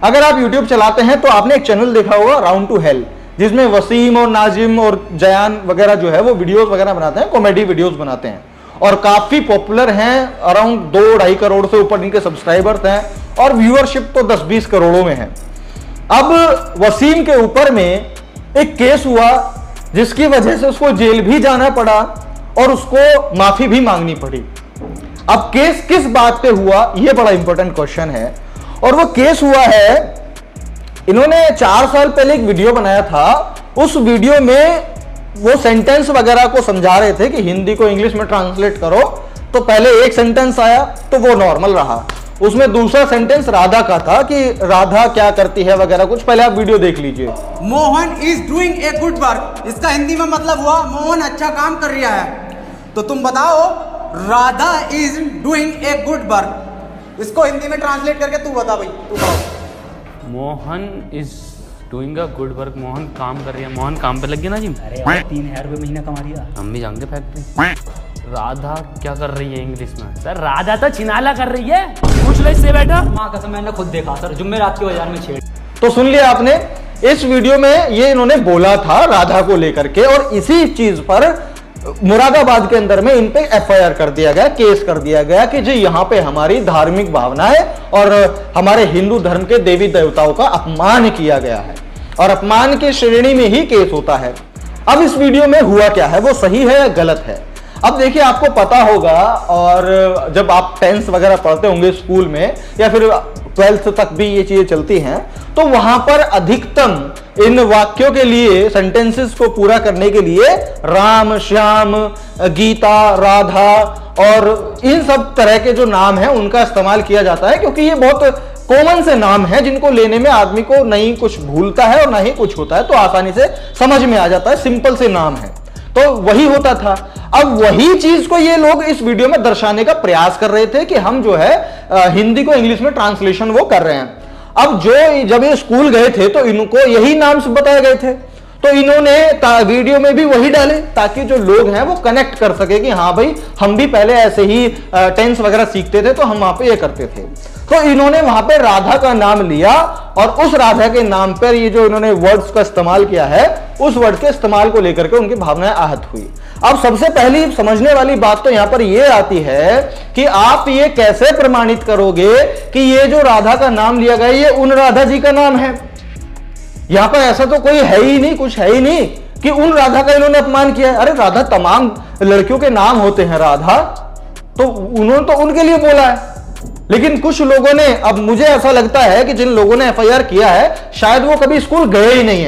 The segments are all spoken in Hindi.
अगर आप YouTube चलाते हैं तो आपने एक चैनल देखा होगा राउंड टू हेल, जिसमें वसीम और नाजिम और जयान वगैरह जो है वो वीडियोस वगैरह बनाते हैं, कॉमेडी वीडियोस बनाते हैं और काफी पॉपुलर हैं। अराउंड 2-2.5 करोड़ से ऊपर इनके सब्सक्राइबर्स हैं और व्यूअरशिप तो 10-20 करोड़ों में है। अब वसीम के ऊपर में एक केस हुआ जिसकी वजह से उसको जेल भी जाना पड़ा और उसको माफी भी मांगनी पड़ी। अब केस किस बात पे हुआ, यह बड़ा इंपॉर्टेंट क्वेश्चन है। और वो केस हुआ है, इन्होंने 4 साल पहले एक वीडियो बनाया था। उस वीडियो में वो सेंटेंस वगैरह को समझा रहे थे कि हिंदी को इंग्लिश में ट्रांसलेट करो, तो पहले एक सेंटेंस आया तो वो नॉर्मल रहा, उसमें दूसरा सेंटेंस राधा का था कि राधा क्या करती है वगैरह कुछ। पहले आप वीडियो देख लीजिए। Mohan is doing a good work, इसका हिंदी में मतलब हुआ मोहन अच्छा काम कर रहा है। तो तुम बताओ Radha is doing a good work, इसको हिंदी में ट्रांसलेट करके तू बता भाई, तू बताओ। Mohan is doing a good work, Mohan काम कर रही है। मोहन काम पे लग गया ना जी। अरे 3,000 रुपये महीना कमा लिया। हम भी जाएंगे फैक्ट्री। राधा क्या कर रही है इंग्लिश में? सर राधा तो छिनाला कर रही है, पूछ लो इससे बेटा। माँ कसम मैंने खुद देखा सर, जुम्मेरात के बाजार में छेड़। तो सुन लिया आपने, इस वीडियो में ये इन्होंने बोला था राधा को लेकर के, और इसी चीज पर मुरादाबाद के अंदर में इन पे एफआईआर कर दिया गया, केस कर दिया गया कि जी यहाँ पे हमारी धार्मिक भावना है और हमारे हिंदू धर्म के देवी देवताओं का अपमान किया गया है, और अपमान की श्रेणी में ही केस होता है। अब इस वीडियो में हुआ क्या है, वो सही है या गलत है? अब देखिए, आपको पता होगा, और जब आप 10th वगैरह पढ़ते होंगे स्कूल में या फिर 12th तक भी ये चीजें चलती हैं, तो वहां पर अधिकतम इन वाक्यों के लिए, सेंटेंसेस को पूरा करने के लिए राम, श्याम, गीता, राधा और इन सब तरह के जो नाम हैं उनका इस्तेमाल किया जाता है, क्योंकि ये बहुत कॉमन से नाम है जिनको लेने में आदमी को नहीं कुछ भूलता है और ना ही कुछ होता है, तो आसानी से समझ में आ जाता है, सिंपल से नाम है। तो वही होता था। अब वही चीज को ये लोग इस वीडियो में दर्शाने का प्रयास कर रहे थे कि हम जो है हिंदी को इंग्लिश में ट्रांसलेशन वो कर रहे हैं। अब जब ये स्कूल गए थे तो इनको यही नाम बताए गए थे, तो इन्होंने वीडियो में भी वही डाले ताकि जो लोग हैं वो कनेक्ट कर सके कि हाँ भाई, हम भी पहले ऐसे ही टेंस वगैरह सीखते थे तो हम वहां पे ये करते थे। तो इन्होंने वहां पे राधा का नाम लिया और उस राधा के नाम पर ये जो इन्होंने वर्ड्स का इस्तेमाल किया है, उस वर्ड के इस्तेमाल को लेकर के उनकी भावनाएं आहत हुई। अब सबसे पहली समझने वाली बात तो यहां पर यह आती है कि आप ये कैसे प्रमाणित करोगे कि ये जो राधा का नाम लिया गया ये उन राधा जी का नाम है? यहां पर ऐसा तो कोई है ही नहीं, कुछ है ही नहीं कि उन राधा का इन्होंने अपमान किया है। अरे राधा तमाम लड़कियों के नाम होते हैं, राधा तो उन्होंने तो उनके लिए बोला है। लेकिन कुछ लोगों ने, अब मुझे ऐसा लगता है कि जिन लोगों ने एफआईआर किया है शायद वो कभी स्कूल गए ही नहीं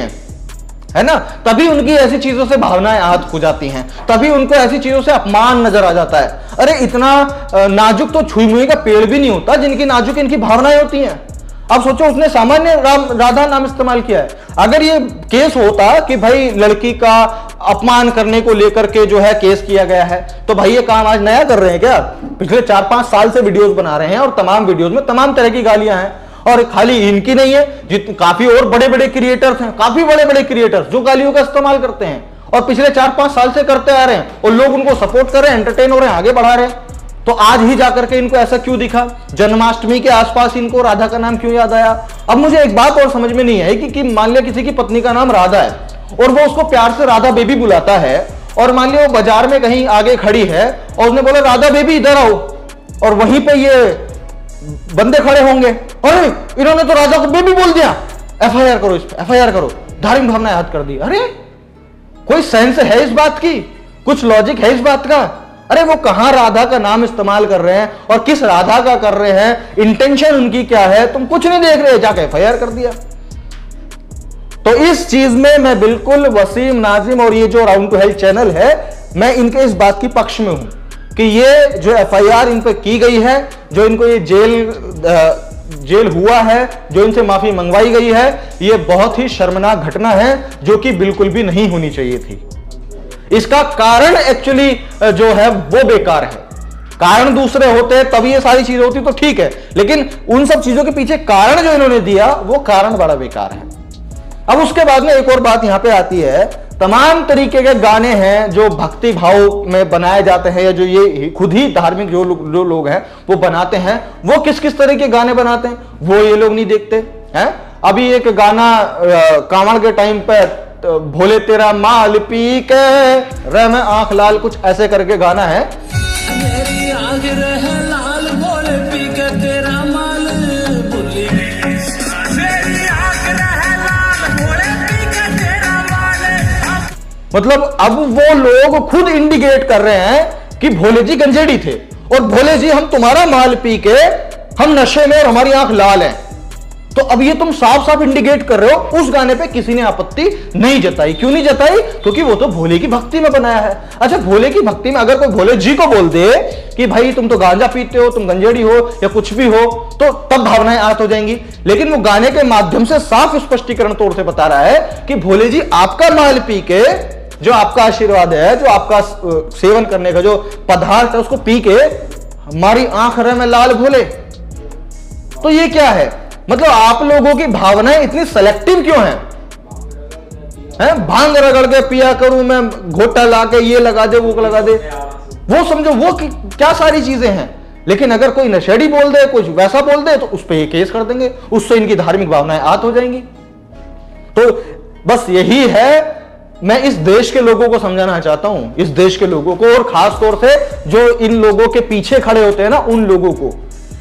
है ना, तभी उनकी ऐसी चीजों से भावनाएं आहत हो जाती हैं, तभी उनको ऐसी चीजों से अपमान नजर आ जाता है। अरे इतना नाजुक तो छुई मुई का पेड़ भी नहीं होता जिनकी नाजुक इनकी भावनाएं होती हैं। अब सोचो, उसने सामान्य राधा नाम इस्तेमाल किया है। अगर ये केस होता कि भाई लड़की का अपमान करने को लेकर के जो है केस किया गया है, तो भाई ये काम आज नया कर रहे हैं क्या? पिछले 4-5 साल से वीडियोस बना रहे हैं और तमाम वीडियोस में तमाम तरह की गालियां हैं, और खाली इनकी नहीं है, काफी और बड़े बड़े क्रिएटर्स हैं, काफी बड़े बड़े क्रिएटर्स जो गालियों का इस्तेमाल करते हैं और पिछले 4-5 साल से करते आ रहे हैं, और लोग उनको सपोर्ट कर रहे हैं, एंटरटेन हो रहे हैं, आगे बढ़ा रहे हैं। तो आज ही जाकर के इनको ऐसा क्यों दिखा? जन्माष्टमी के आसपास इनको राधा का नाम क्यों याद आया? अब मुझे एक बात और समझ में नहीं आई कि मान लिया किसी की पत्नी का नाम राधा है और वो उसको प्यार से राधा बेबी बुलाता है, और मान लिया वो बाजार में कहीं आगे खड़ी है और उसने बोला राधा बेबी इधर आओ, और वहीं पे ये बंदे खड़े होंगे, अरे इन्होंने तो राधा को बेबी बोल दिया, एफआईआर करो, इस पे एफआईआर करो, धार्मिक भावना याद कर दी। अरे कोई सेंस है इस बात की? कुछ लॉजिक है इस बात का? अरे वो कहां राधा का नाम इस्तेमाल कर रहे हैं और किस राधा का कर रहे हैं, इंटेंशन उनकी क्या है, तुम कुछ नहीं देख रहे, जाके एफआईआर कर दिया। तो इस चीज में मैं बिल्कुल वसीम, नाजिम और ये जो राउंड टू हेल चैनल है, मैं इनके इस बात की पक्ष में हूं कि ये जो एफआईआर इन पर की गई है, जो इनको ये जेल हुआ है, जो इनसे माफी मंगवाई गई है, ये बहुत ही शर्मनाक घटना है जो कि बिल्कुल भी नहीं होनी चाहिए थी। इसका कारण एक्चुअली जो है वो बेकार है। कारण दूसरे होते तभी ये सारी चीजें होती तो ठीक है, लेकिन उन सब चीजों के पीछे कारण जो इन्होंने दिया वो कारण बड़ा बेकार है। अब उसके बाद में एक और बात यहां पे आती है, तमाम तरीके के गाने हैं जो भक्ति भाव में बनाए जाते हैं, या जो ये खुद ही धार्मिक जो लोग हैं वो बनाते हैं, वो किस किस तरह के गाने बनाते हैं वो ये लोग नहीं देखते। है। अभी एक गाना कांवड़ के टाइम पे तो भोले तेरा माल पी के रे मैं आंख लाल, कुछ ऐसे करके गाना है। मेरी आंख रहे लाल भोले पी के तेरा माल भोले, मेरी आंख रहे लाल भोले पी के तेरा माल। मतलब अब वो लोग खुद इंडिकेट कर रहे हैं कि भोले जी गंजेड़ी थे और भोले जी हम तुम्हारा माल पी के हम नशे में और हमारी आंख लाल है। तो अब ये तुम साफ साफ इंडिकेट कर रहे हो। उस गाने पे किसी ने आपत्ति नहीं जताई। क्यों नहीं जताई? क्योंकि वो तो भोले की भक्ति में बनाया है। अच्छा, भोले की भक्ति में अगर कोई भोले जी को बोल दे कि भाई तुम तो गांजा पीते हो, तुम गंजेड़ी हो या कुछ भी हो, तो तब भावनाएं आहत हो जाएंगी। लेकिन वो गाने के माध्यम से साफ स्पष्टीकरण तौर से बता रहा है कि भोले जी आपका माल पी के, जो आपका आशीर्वाद है, जो आपका सेवन करने का जो पदार्थ है, उसको पी के हमारी आंख रे में लाल भोले। तो ये क्या है? मतलब आप लोगों की भावनाएं इतनी सेलेक्टिव क्यों हैं? भांग रगड़ के पिया करूं मैं, घोटा ला के ये लगा दे वो लगा दे, वो समझो वो क्या सारी चीजें हैं। लेकिन अगर कोई नशेड़ी बोल दे, कुछ वैसा बोल दे, तो उस पर ये केस कर देंगे, उससे इनकी धार्मिक भावनाएं आहत हो जाएंगी। तो बस यही है, मैं इस देश के लोगों को समझाना चाहता हूं, इस देश के लोगों को, और खास तौर से जो इन लोगों के पीछे खड़े होते हैं ना, उन लोगों को,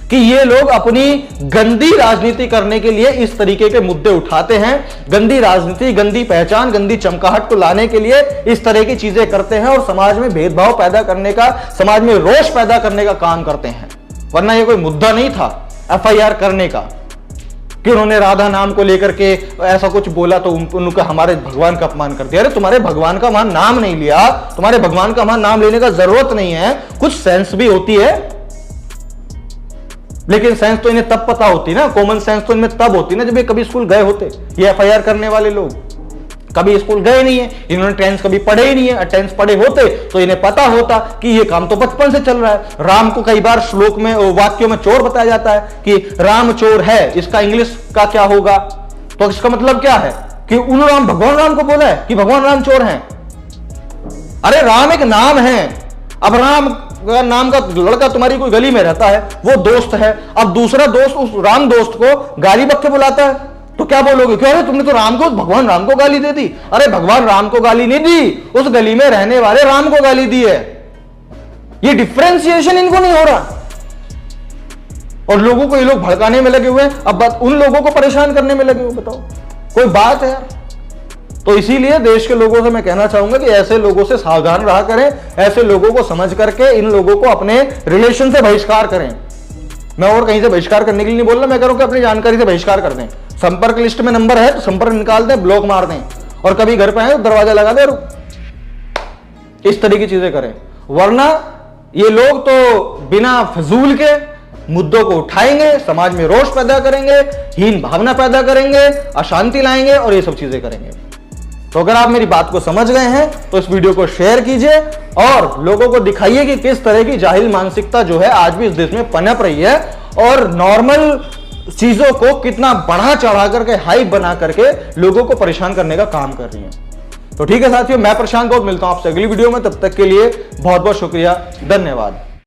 कि ये लोग अपनी गंदी राजनीति करने के लिए इस तरीके के मुद्दे उठाते हैं। गंदी राजनीति, गंदी पहचान, गंदी चमकाहट को लाने के लिए इस तरह की चीजें करते हैं और समाज में भेदभाव पैदा करने का, समाज में रोष पैदा करने का काम करते हैं। वरना ये कोई मुद्दा नहीं था एफआईआर करने का कि उन्होंने राधा नाम को लेकर के ऐसा कुछ बोला तो उनका हमारे भगवान का अपमान कर दिया। अरे तुम्हारे भगवान का वहां नाम नहीं लिया, तुम्हारे भगवान का वहां नाम लेने का जरूरत नहीं है। कुछ सेंस भी होती है, लेकिन साइंस तो इन्हें तब पता होती ना, कॉमन सेंस तो इनमें तब होती ना जब ये कभी स्कूल गए होते। ये एफआईआर करने वाले लोग कभी स्कूल गए नहीं है, इन्होंने टेंस कभी पढ़े ही नहीं है। टेंस पढ़े होते तो इन्हें पता होता कि ये काम तो बचपन से चल रहा है। राम को कई बार श्लोक में, वाक्यों में चोर बताया जाता है कि राम चोर है, इसका इंग्लिश का क्या होगा? तो इसका मतलब क्या है कि उन राम, भगवान राम को बोला है कि भगवान राम चोर हैं? अरे राम एक नाम है। अब राम नाम का लड़का तुम्हारी कोई गली में रहता है, वो दोस्त है, अब दूसरा दोस्त उस राम दोस्त को गाली बक के बुलाता है, तो क्या बोलोगे? क्यों? अरे तुमने तो राम को, भगवान राम को गाली दे दी। अरे भगवान राम को गाली नहीं दी, उस गली में रहने वाले राम को गाली दी है। ये डिफरेंशिएशन इनको नहीं हो रहा और लोगों को ये लोग भड़काने में लगे हुए हैं। अब बात उन लोगों को परेशान करने में लगे हुए। बताओ, कोई बात है यार? तो इसीलिए देश के लोगों से मैं कहना चाहूंगा कि ऐसे लोगों से सावधान रहा करें, ऐसे लोगों को समझ करके इन लोगों को अपने रिलेशन से बहिष्कार करें। मैं और कहीं से बहिष्कार करने के लिए नहीं बोल रहा, मैं कह रहा हूं कि अपनी जानकारी से बहिष्कार कर दें। संपर्क लिस्ट में नंबर है तो संपर्क निकाल दें, ब्लॉक मार दें, और कभी घर पे आए तो दरवाजा लगा दें और इस तरह की चीजें करें। वरना ये लोग तो बिना फजूल के मुद्दों को उठाएंगे, समाज में रोष पैदा करेंगे, हीन भावना पैदा करेंगे, अशांति लाएंगे और ये सब चीजें करेंगे। तो अगर आप मेरी बात को समझ गए हैं तो इस वीडियो को शेयर कीजिए और लोगों को दिखाइए कि किस तरह की जाहिल मानसिकता जो है आज भी इस देश में पनप रही है और नॉर्मल चीजों को कितना बढ़ा चढ़ा करके, हाइप बना करके लोगों को परेशान करने का काम कर रही है। तो ठीक है साथियों, मैं प्रशांत गौत मिलता हूं आपसे अगली वीडियो में। तब तक के लिए बहुत बहुत शुक्रिया, धन्यवाद।